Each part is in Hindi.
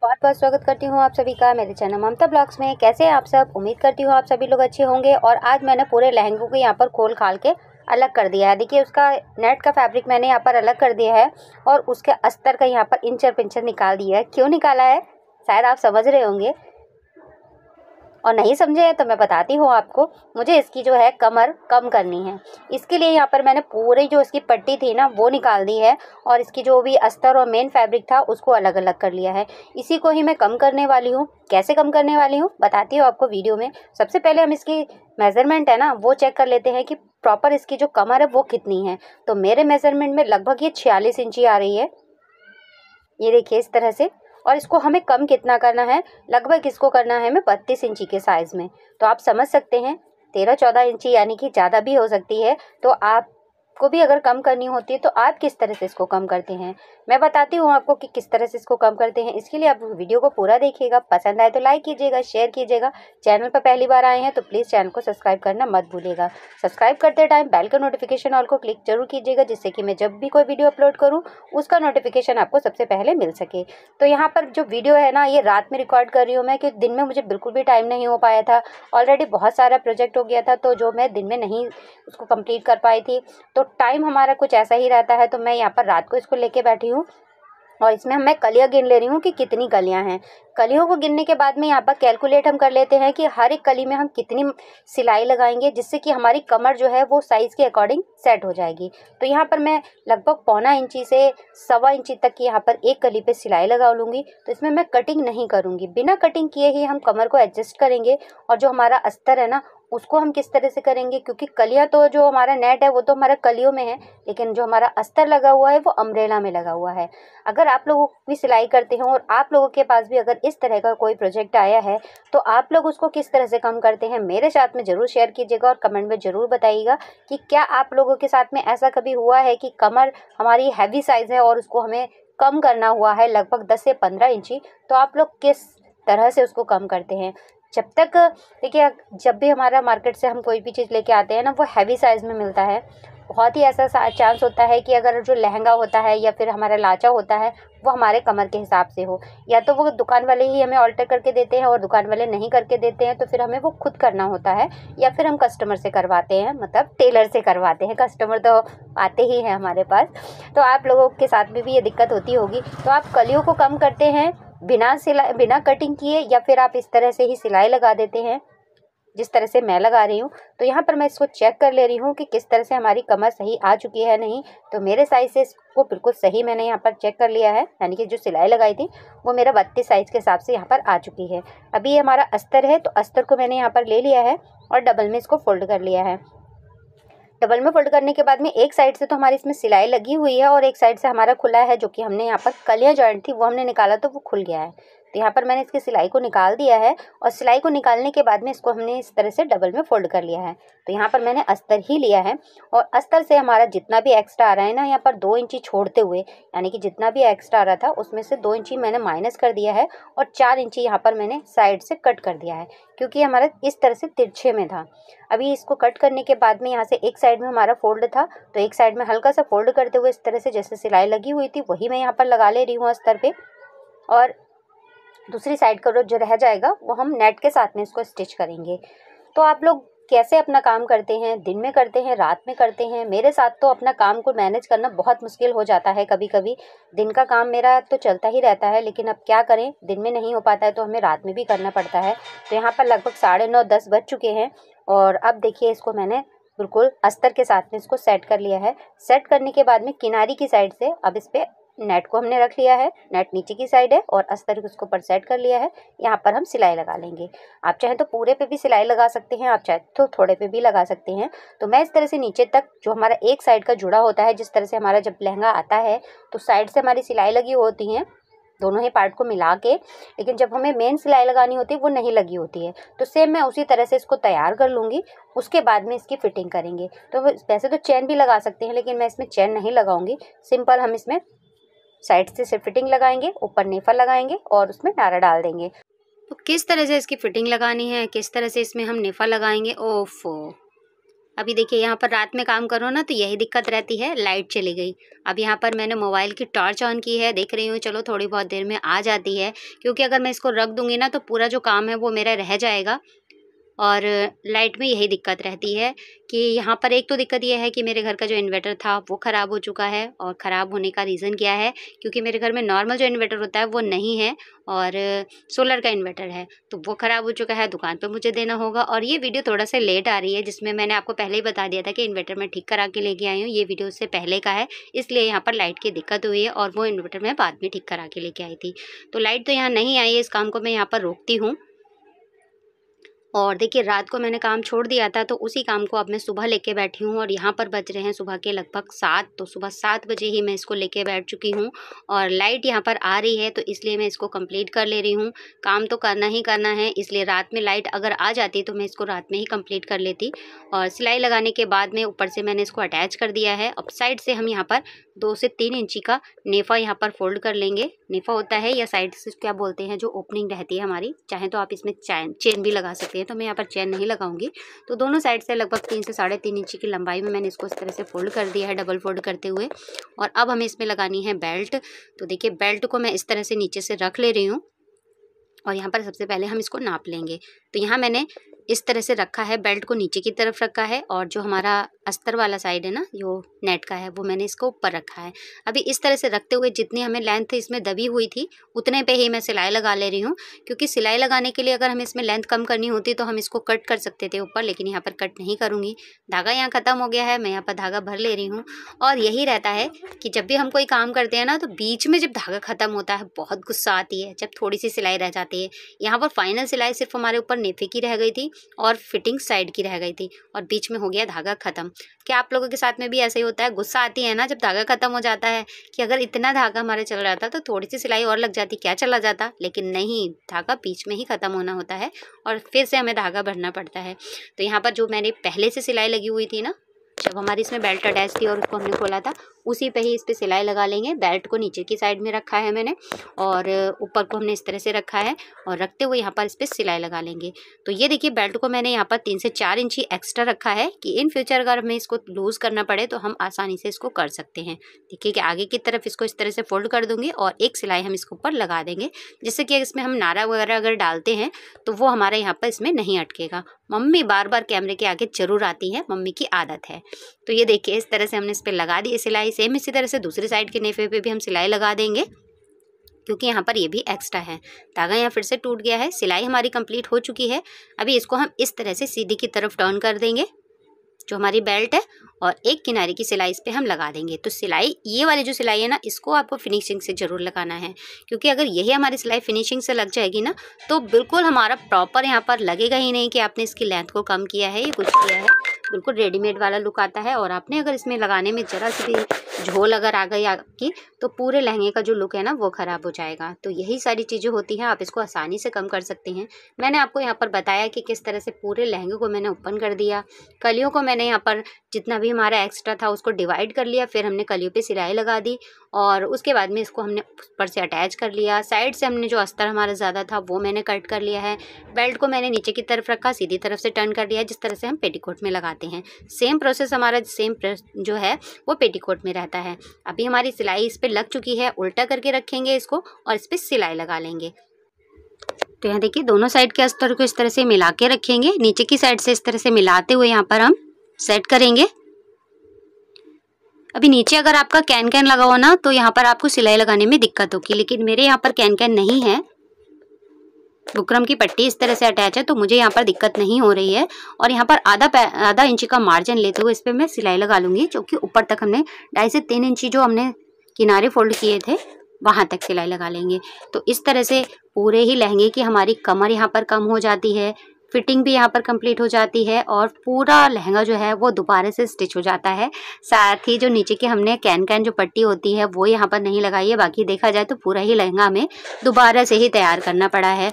बहुत बहुत स्वागत करती हूँ आप सभी का मेरे चैनल ममता ब्लॉग्स में। कैसे हैं आप सब? उम्मीद करती हूँ आप सभी लोग अच्छे होंगे। और आज मैंने पूरे लहंगों को यहाँ पर खोल खाल के अलग कर दिया है। देखिए, उसका नेट का फैब्रिक मैंने यहाँ पर अलग कर दिया है और उसके अस्तर का यहाँ पर इंचर पिंचर निकाल दिया है। क्यों निकाला है शायद आप समझ रहे होंगे, और नहीं समझे हैं तो मैं बताती हूँ आपको। मुझे इसकी जो है कमर कम करनी है, इसके लिए यहाँ पर मैंने पूरी जो इसकी पट्टी थी ना वो निकाल दी है और इसकी जो भी अस्तर और मेन फैब्रिक था उसको अलग अलग कर लिया है। इसी को ही मैं कम करने वाली हूँ। कैसे कम करने वाली हूँ बताती हूँ आपको वीडियो में। सबसे पहले हम इसकी मेज़रमेंट है ना वो चेक कर लेते हैं कि प्रॉपर इसकी जो कमर है वो कितनी है। तो मेरे मेज़रमेंट में लगभग ये 46 इंची आ रही है। ये देखिए इस तरह से। और इसको हमें कम कितना करना है, लगभग इसको करना है हमें 32 इंची के साइज़ में। तो आप समझ सकते हैं 13-14 इंची यानी कि ज़्यादा भी हो सकती है। तो आपको भी अगर कम करनी होती है तो आप किस तरह से इसको कम करते हैं मैं बताती हूँ आपको कि किस तरह से इसको कम करते हैं। इसके लिए आप वीडियो को पूरा देखिएगा। पसंद आए तो लाइक कीजिएगा, शेयर कीजिएगा। चैनल पर पहली बार आए हैं तो प्लीज़ चैनल को सब्सक्राइब करना मत भूलिएगा। सब्सक्राइब करते टाइम बेल का नोटिफिकेशन ऑल को क्लिक जरूर कीजिएगा, जिससे कि मैं जब भी कोई वीडियो अपलोड करूँ उसका नोटिफिकेशन आपको सबसे पहले मिल सके। तो यहाँ पर जो वीडियो है ना ये रात में रिकॉर्ड कर रही हूँ मैं, क्योंकि दिन में मुझे बिल्कुल भी टाइम नहीं हो पाया था। ऑलरेडी बहुत सारा प्रोजेक्ट हो गया था तो जो मैं दिन में नहीं उसको कंप्लीट कर पाई थी। तो टाइम हमारा कुछ ऐसा ही रहता है। तो मैं यहाँ पर रात को इसको लेके बैठी हूँ और इसमें मैं कलियाँ गिन ले रही हूँ कि कितनी कलियाँ हैं। कलियों को गिनने के बाद में यहाँ पर कैलकुलेट हम कर लेते हैं कि हर एक कली में हम कितनी सिलाई लगाएंगे, जिससे कि हमारी कमर जो है वो साइज़ के अकॉर्डिंग सेट हो जाएगी। तो यहाँ पर मैं लगभग 1.25 इंची से 1.25 इंची तक की यहाँ पर एक कली पे सिलाई लगा लूँगी। तो इसमें मैं कटिंग नहीं करूँगी, बिना कटिंग किए ही हम कमर को एडजस्ट करेंगे। और जो हमारा अस्तर है ना उसको हम किस तरह से करेंगे, क्योंकि कलियाँ तो जो हमारा नेट है वो तो हमारा कलियों में है, लेकिन जो हमारा अस्तर लगा हुआ है वो अम्ब्रेला में लगा हुआ है। अगर आप लोग भी सिलाई करते हैं और आप लोगों के पास भी अगर इस तरह का कोई प्रोजेक्ट आया है तो आप लोग उसको किस तरह से कम करते हैं मेरे साथ में ज़रूर शेयर कीजिएगा और कमेंट में ज़रूर बताइएगा कि क्या आप लोगों के साथ में ऐसा कभी हुआ है कि कमर हमारी हैवी साइज़ है और उसको हमें कम करना हुआ है लगभग 10 से 15 इंची। तो आप लोग किस तरह से उसको कम करते हैं। जब तक देखिए, जब भी हमारा मार्केट से हम कोई भी चीज़ लेके आते हैं ना वो हैवी साइज़ में मिलता है। बहुत ही ऐसा चांस होता है कि अगर जो लहंगा होता है या फिर हमारा लाचा होता है वो हमारे कमर के हिसाब से हो, या तो वो दुकान वाले ही हमें ऑल्टर करके देते हैं और दुकान वाले नहीं करके देते हैं तो फिर हमें वो खुद करना होता है, या फिर हम कस्टमर से करवाते हैं, मतलब टेलर से करवाते हैं। कस्टमर तो आते ही हैं हमारे पास। तो आप लोगों के साथ में भी ये दिक्कत होती होगी। तो आप कलियों को कम करते हैं बिना कटिंग किए, या फिर आप इस तरह से ही सिलाई लगा देते हैं जिस तरह से मैं लगा रही हूँ। तो यहाँ पर मैं इसको चेक कर ले रही हूँ कि किस तरह से हमारी कमर सही आ चुकी है नहीं। तो मेरे साइज़ से इसको बिल्कुल सही मैंने यहाँ पर चेक कर लिया है, यानी कि जो सिलाई लगाई थी वो मेरा 32 साइज़ के हिसाब से यहाँ पर आ चुकी है। अभी ये हमारा अस्तर है तो अस्तर को मैंने यहाँ पर ले लिया है और डबल में इसको फोल्ड कर लिया है। डबल में फोल्ड करने के बाद में एक साइड से तो हमारी इसमें सिलाई लगी हुई है और एक साइड से हमारा खुला है, जो कि हमने यहाँ पर कलियाँ जॉइंट थी वो हमने निकाला तो वो खुल गया है। तो यहाँ पर मैंने इसकी सिलाई को निकाल दिया है और सिलाई को निकालने के बाद में इसको हमने इस तरह से डबल में फोल्ड कर लिया है। तो यहाँ पर मैंने अस्तर ही लिया है और अस्तर से हमारा जितना भी एक्स्ट्रा आ रहा है ना यहाँ पर 2 इंची छोड़ते हुए, यानी कि जितना भी एक्स्ट्रा आ रहा था उसमें से 2 इंची मैंने माइनस कर दिया है और 4 इंची यहाँ पर मैंने साइड से कट कर दिया है, क्योंकि हमारा इस तरह से तिरछे में था। अभी इसको कट करने के बाद में यहाँ से एक साइड में हमारा फोल्ड था तो एक साइड में हल्का सा फोल्ड करते हुए इस तरह से जैसे सिलाई लगी हुई थी वही मैं यहाँ पर लगा ले रही हूँ अस्तर पे, और दूसरी साइड का जो रह जाएगा वो हम नेट के साथ में इसको स्टिच करेंगे। तो आप लोग कैसे अपना काम करते हैं, दिन में करते हैं, रात में करते हैं? मेरे साथ तो अपना काम को मैनेज करना बहुत मुश्किल हो जाता है कभी कभी। दिन का काम मेरा तो चलता ही रहता है, लेकिन अब क्या करें, दिन में नहीं हो पाता है तो हमें रात में भी करना पड़ता है। तो यहाँ पर लगभग 9:30-10 बज चुके हैं और अब देखिए इसको मैंने बिल्कुल अस्तर के साथ में इसको सेट कर लिया है। सेट करने के बाद में किनारी की साइड से अब इस पर नेट को हमने रख लिया है, नेट नीचे की साइड है और अस्तर को उसके ऊपर सेट कर लिया है। यहाँ पर हम सिलाई लगा लेंगे। आप चाहें तो पूरे पे भी सिलाई लगा सकते हैं, आप चाहे तो थोड़े पे भी लगा सकते हैं। तो मैं इस तरह से नीचे तक जो हमारा एक साइड का जुड़ा होता है, जिस तरह से हमारा जब लहंगा आता है तो साइड से हमारी सिलाई लगी होती हैं दोनों ही पार्ट को मिला के, लेकिन जब हमें मेन सिलाई लगानी होती है वो नहीं लगी होती है। तो सेम मैं उसी तरह से इसको तैयार कर लूँगी, उसके बाद में इसकी फिटिंग करेंगे। तो वैसे तो चैन भी लगा सकते हैं, लेकिन मैं इसमें चैन नहीं लगाऊंगी। सिंपल हम इसमें साइड से सिर्फ फिटिंग लगाएंगे, ऊपर नेफा लगाएंगे और उसमें नारा डाल देंगे। तो किस तरह से इसकी फिटिंग लगानी है, किस तरह से इसमें हम नेफा लगाएंगे, ओफो अभी देखिए यहाँ पर रात में काम करो ना तो यही दिक्कत रहती है, लाइट चली गई। अब यहाँ पर मैंने मोबाइल की टॉर्च ऑन की है, देख रही हूँ चलो थोड़ी बहुत देर में आ जाती है, क्योंकि अगर मैं इसको रख दूँगी ना तो पूरा जो काम है वो मेरा रह जाएगा। और लाइट में यही दिक्कत रहती है कि यहाँ पर एक तो दिक्कत ये है कि मेरे घर का जो इन्वर्टर था वो ख़राब हो चुका है। और ख़राब होने का रीज़न क्या है, क्योंकि मेरे घर में नॉर्मल जो इन्वर्टर होता है वो नहीं है और सोलर का इन्वर्टर है, तो वो ख़राब हो चुका है, दुकान पे मुझे देना होगा। और ये वीडियो थोड़ा सा लेट आ रही है, जिसमें मैंने आपको पहले ही बता दिया था कि इन्वर्टर मैं ठीक करा के लेके आई हूँ। ये वीडियो उससे पहले का है, इसलिए यहाँ पर लाइट की दिक्कत हुई है और वो इन्वर्टर मैं बाद में ठीक करा के लेके आई थी। तो लाइट तो यहाँ नहीं आई है, इस काम को मैं यहाँ पर रोकती हूँ। और देखिए रात को मैंने काम छोड़ दिया था, तो उसी काम को अब मैं सुबह लेके बैठी हूँ और यहाँ पर बज रहे हैं सुबह के लगभग 7। तो सुबह 7 बजे ही मैं इसको लेके बैठ चुकी हूँ और लाइट यहाँ पर आ रही है, तो इसलिए मैं इसको कंप्लीट कर ले रही हूँ। काम तो करना ही करना है, इसलिए रात में लाइट अगर आ जाती तो मैं इसको रात में ही कंप्लीट कर लेती। और सिलाई लगाने के बाद में ऊपर से मैंने इसको अटैच कर दिया है। अब साइड से हम यहाँ पर 2 से 3 इंची का नेफा यहाँ पर फोल्ड कर लेंगे। नेफा होता है या साइड से क्या बोलते हैं, जो ओपनिंग रहती है हमारी, चाहे तो आप इसमें चेन भी लगा सकते हैं, तो मैं यहाँ पर चेन नहीं लगाऊंगी। तो दोनों साइड से लगभग 3 से 3.5 इंची की लंबाई में मैंने इसको इस तरह से फोल्ड कर दिया है, डबल फोल्ड करते हुए। और अब हमें इसमें लगानी है बेल्ट। तो देखिए बेल्ट को मैं इस तरह से नीचे से रख ले रही हूँ और यहाँ पर सबसे पहले हम इसको नाप लेंगे। तो यहाँ मैंने इस तरह से रखा है, बेल्ट को नीचे की तरफ रखा है और जो हमारा अस्तर वाला साइड है ना, जो नेट का है, वो मैंने इसको ऊपर रखा है। अभी इस तरह से रखते हुए जितनी हमें लेंथ इसमें दबी हुई थी उतने पे ही मैं सिलाई लगा ले रही हूँ, क्योंकि सिलाई लगाने के लिए अगर हमें इसमें लेंथ कम करनी होती तो हम इसको कट कर सकते थे ऊपर, लेकिन यहाँ पर कट नहीं करूँगी। धागा यहाँ ख़त्म हो गया है, मैं यहाँ पर धागा भर ले रही हूँ। और यही रहता है कि जब भी हम कोई काम करते हैं ना, तो बीच में जब धागा ख़त्म होता है बहुत गुस्सा आती है, जब थोड़ी सी सिलाई रह जाती है। यहाँ पर फाइनल सिलाई सिर्फ हमारे ऊपर नेफे की रह गई थी और फिटिंग साइड की रह गई थी और बीच में हो गया धागा ख़त्म। क्या आप लोगों के साथ में भी ऐसे ही होता है, गुस्सा आती है ना जब धागा ख़त्म हो जाता है, कि अगर इतना धागा हमारे चल रहा था तो थोड़ी सी सिलाई और लग जाती, क्या चला जाता, लेकिन नहीं, धागा बीच में ही ख़त्म होना होता है और फिर से हमें धागा भरना पड़ता है। तो यहाँ पर जो मैंने पहले से सिलाई लगी हुई थी ना, जब हमारी इसमें बेल्ट अटैच थी और उसको हमने खोला था, उसी पे ही इस पे सिलाई लगा लेंगे। बेल्ट को नीचे की साइड में रखा है मैंने और ऊपर को हमने इस तरह से रखा है और रखते हुए यहाँ पर इस पे सिलाई लगा लेंगे। तो ये देखिए बेल्ट को मैंने यहाँ पर 3 से 4 इंची एक्स्ट्रा रखा है कि इन फ्यूचर अगर हमें इसको लूज़ करना पड़े तो हम आसानी से इसको कर सकते हैं। देखिए कि आगे की तरफ इसको इस तरह से फोल्ड कर दूँगी और एक सिलाई हम इसके ऊपर लगा देंगे, जिससे कि इसमें हम नारा वगैरह अगर डालते हैं तो वो हमारे यहाँ पर इसमें नहीं अटकेगा। मम्मी बार बार कैमरे के आगे जरूर आती है, मम्मी की आदत है। तो ये देखिए इस तरह से हमने इस पर लगा दी सिलाई। सेम इसी तरह से दूसरी साइड के नेफे पे भी हम सिलाई लगा देंगे, क्योंकि यहाँ पर ये भी एक्स्ट्रा है। धागा यहाँ फिर से टूट गया है, सिलाई हमारी कंप्लीट हो चुकी है। अभी इसको हम इस तरह से सीधी की तरफ टर्न कर देंगे, जो हमारी बेल्ट है, और एक किनारे की सिलाई इस पे हम लगा देंगे। तो सिलाई, ये वाली जो सिलाई है ना, इसको आपको फिनिशिंग से ज़रूर लगाना है, क्योंकि अगर यही हमारी सिलाई फिनिशिंग से लग जाएगी ना, तो बिल्कुल हमारा प्रॉपर यहाँ पर लगेगा ही नहीं कि आपने इसकी लेंथ को कम किया है या कुछ किया है। बिल्कुल रेडीमेड वाला लुक आता है। और आपने अगर इसमें लगाने में ज़रा सी भी झोल अगर आ गई आपकी, तो पूरे लहंगे का जो लुक है ना वो ख़राब हो जाएगा। तो यही सारी चीज़ें होती हैं, आप इसको आसानी से कम कर सकते हैं। मैंने आपको यहाँ पर बताया कि किस तरह से पूरे लहंगे को मैंने ओपन कर दिया। कलियों को मैंने यहाँ पर जितना भी हमारा एक्स्ट्रा था उसको डिवाइड कर लिया, फिर हमने कलियों पे सिलाई लगा दी और उसके बाद में इसको हमने ऊपर से अटैच कर लिया। साइड से हमने जो अस्तर हमारा ज़्यादा था वो मैंने कट कर लिया है। बेल्ट को मैंने नीचे की तरफ रखा, सीधी तरफ से टर्न कर दिया, जिस तरह से हम पेटीकोट में लगाते हैं। सेम प्रोसेस हमारा सेम जो है वो पेटीकोट में रहता है। अभी हमारी सिलाई इस पर लग चुकी है, उल्टा करके रखेंगे इसको और इस पर सिलाई लगा लेंगे। तो यहाँ देखिए दोनों साइड के अस्तर को इस तरह से मिला के रखेंगे, नीचे की साइड से इस तरह से मिलाते हुए यहाँ पर हम सेट करेंगे। अभी नीचे अगर आपका कैन कैन लगा हो ना, तो यहाँ पर आपको सिलाई लगाने में दिक्कत होगी, लेकिन मेरे यहाँ पर कैन कैन नहीं है, बुकरम की पट्टी इस तरह से अटैच है, तो मुझे यहाँ पर दिक्कत नहीं हो रही है। और यहाँ पर आधा इंची का मार्जिन लेते हुए इस पर मैं सिलाई लगा लूँगी, जो कि ऊपर तक हमने 2.5 से 3 इंची जो हमने किनारे फोल्ड किए थे वहाँ तक सिलाई लगा लेंगे। तो इस तरह से पूरे ही लहंगे की हमारी कमर यहाँ पर कम हो जाती है, फिटिंग भी यहाँ पर कंप्लीट हो जाती है और पूरा लहंगा जो है वो दोबारा से स्टिच हो जाता है। साथ ही जो नीचे की हमने कैन कैन जो पट्टी होती है वो यहाँ पर नहीं लगाई है, बाकी देखा जाए तो पूरा ही लहंगा हमें दोबारा से ही तैयार करना पड़ा है।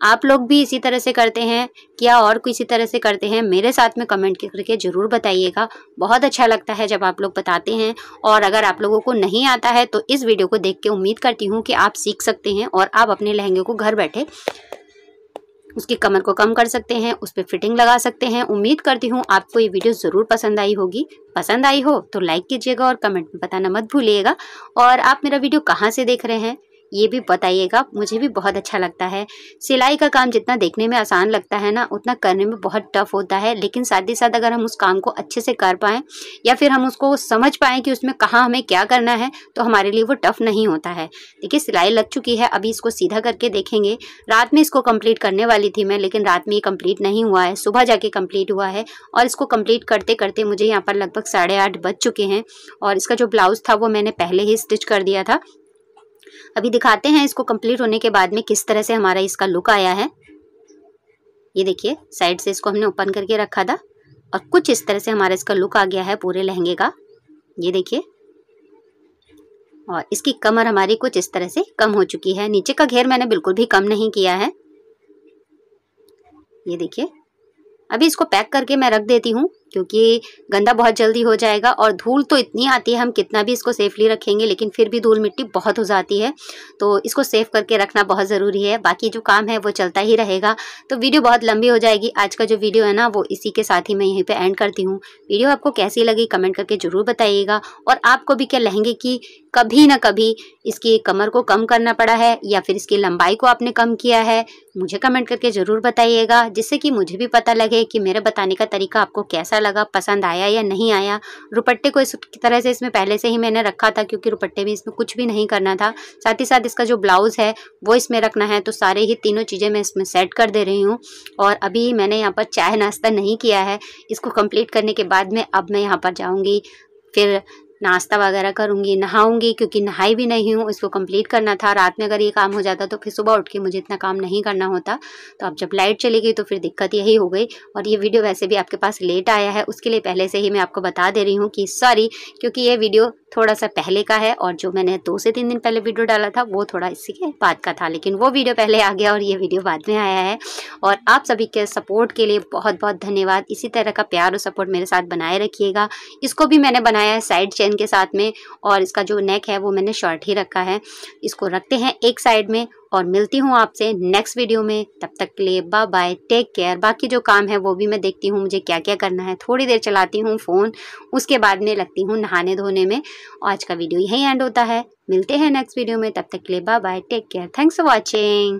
आप लोग भी इसी तरह से करते हैं क्या और किसी तरह से करते हैं, मेरे साथ में कमेंट करके ज़रूर बताइएगा। बहुत अच्छा लगता है जब आप लोग बताते हैं। और अगर आप लोगों को नहीं आता है तो इस वीडियो को देख के उम्मीद करती हूँ कि आप सीख सकते हैं और आप अपने लहंगे को घर बैठे उसकी कमर को कम कर सकते हैं, उस पर फिटिंग लगा सकते हैं। उम्मीद करती हूँ आपको ये वीडियो ज़रूर पसंद आई होगी। पसंद आई हो तो लाइक कीजिएगा और कमेंट में बताना मत भूलिएगा। और आप मेरा वीडियो कहाँ से देख रहे हैं ये भी बताइएगा, मुझे भी बहुत अच्छा लगता है। सिलाई का काम जितना देखने में आसान लगता है ना, उतना करने में बहुत टफ होता है। लेकिन साथ ही साथ अगर हम उस काम को अच्छे से कर पाएँ या फिर हम उसको समझ पाएँ कि उसमें कहाँ हमें क्या करना है, तो हमारे लिए वो टफ नहीं होता है। देखिए सिलाई लग चुकी है, अभी इसको सीधा करके देखेंगे। रात में इसको कंप्लीट करने वाली थी मैं, लेकिन रात में ये कंप्लीट नहीं हुआ है, सुबह जाके कंप्लीट हुआ है। और इसको कंप्लीट करते करते मुझे यहाँ पर लगभग 8:30 बज चुके हैं। और इसका जो ब्लाउज़ था वो मैंने पहले ही स्टिच कर दिया था। अभी दिखाते हैं इसको कंप्लीट होने के बाद में किस तरह से हमारा इसका लुक आया है। ये देखिए साइड से इसको हमने ओपन करके रखा था और कुछ इस तरह से हमारा इसका लुक आ गया है पूरे लहंगे का। ये देखिए, और इसकी कमर हमारी कुछ इस तरह से कम हो चुकी है। नीचे का घेर मैंने बिल्कुल भी कम नहीं किया है। ये देखिए, अभी इसको पैक करके मैं रख देती हूँ क्योंकि गंदा बहुत जल्दी हो जाएगा। और धूल तो इतनी आती है, हम कितना भी इसको सेफली रखेंगे लेकिन फिर भी धूल मिट्टी बहुत हो जाती है, तो इसको सेफ करके रखना बहुत ज़रूरी है। बाकी जो काम है वो चलता ही रहेगा। तो वीडियो बहुत लंबी हो जाएगी। आज का जो वीडियो है ना वो इसी के साथ ही मैं यहीं पे एंड करती हूँ। वीडियो आपको कैसी लगी कमेंट करके ज़रूर बताइएगा। और आपको भी क्या लहंगे की कभी ना कभी इसकी कमर को कम करना पड़ा है या फिर इसकी लंबाई को आपने कम किया है, मुझे कमेंट करके ज़रूर बताइएगा, जिससे कि मुझे भी पता लगे कि मेरे बताने का तरीका आपको कैसा लगा, पसंद आया या नहीं आया। रुपट्टे को इस तरह से इसमें पहले से ही मैंने रखा था क्योंकि रुपट्टे में इसमें कुछ भी नहीं करना था। साथ ही साथ इसका जो ब्लाउज़ है वो इसमें रखना है, तो सारे ही तीनों चीज़ें मैं इसमें सेट कर दे रही हूँ। और अभी मैंने यहाँ पर चाय नाश्ता नहीं किया है। इसको कंप्लीट करने के बाद में अब मैं यहाँ पर जाऊँगी, फिर नाश्ता वगैरह करूँगी, नहाऊंगी क्योंकि नहाई भी नहीं हूँ। इसको कंप्लीट करना था। रात में अगर ये काम हो जाता तो फिर सुबह उठ के मुझे इतना काम नहीं करना होता। तो अब जब लाइट चली गई तो फिर दिक्कत यही हो गई। और ये वीडियो वैसे भी आपके पास लेट आया है, उसके लिए पहले से ही मैं आपको बता दे रही हूँ कि सॉरी, क्योंकि ये वीडियो थोड़ा सा पहले का है और जो मैंने 2 से 3 दिन पहले वीडियो डाला था वो थोड़ा इसी के बाद का था। लेकिन वो वीडियो पहले आ गया और ये वीडियो बाद में आया है। और आप सभी के सपोर्ट के लिए बहुत बहुत धन्यवाद। इसी तरह का प्यार और सपोर्ट मेरे साथ बनाए रखिएगा। इसको भी मैंने बनाया है साइड चेन के साथ में, और इसका जो नेक है वो मैंने शॉर्ट ही रखा है। इसको रखते हैं एक साइड में और मिलती हूँ आपसे नेक्स्ट वीडियो में। तब तक के लिए बाय बाय, टेक केयर। बाकी जो काम है वो भी मैं देखती हूँ मुझे क्या क्या करना है। थोड़ी देर चलाती हूँ फ़ोन, उसके बाद में लगती हूँ नहाने धोने में। आज का वीडियो यहीं एंड होता है। मिलते हैं नेक्स्ट वीडियो में, तब तक के लिए bye bye, take care. Thanks for watching.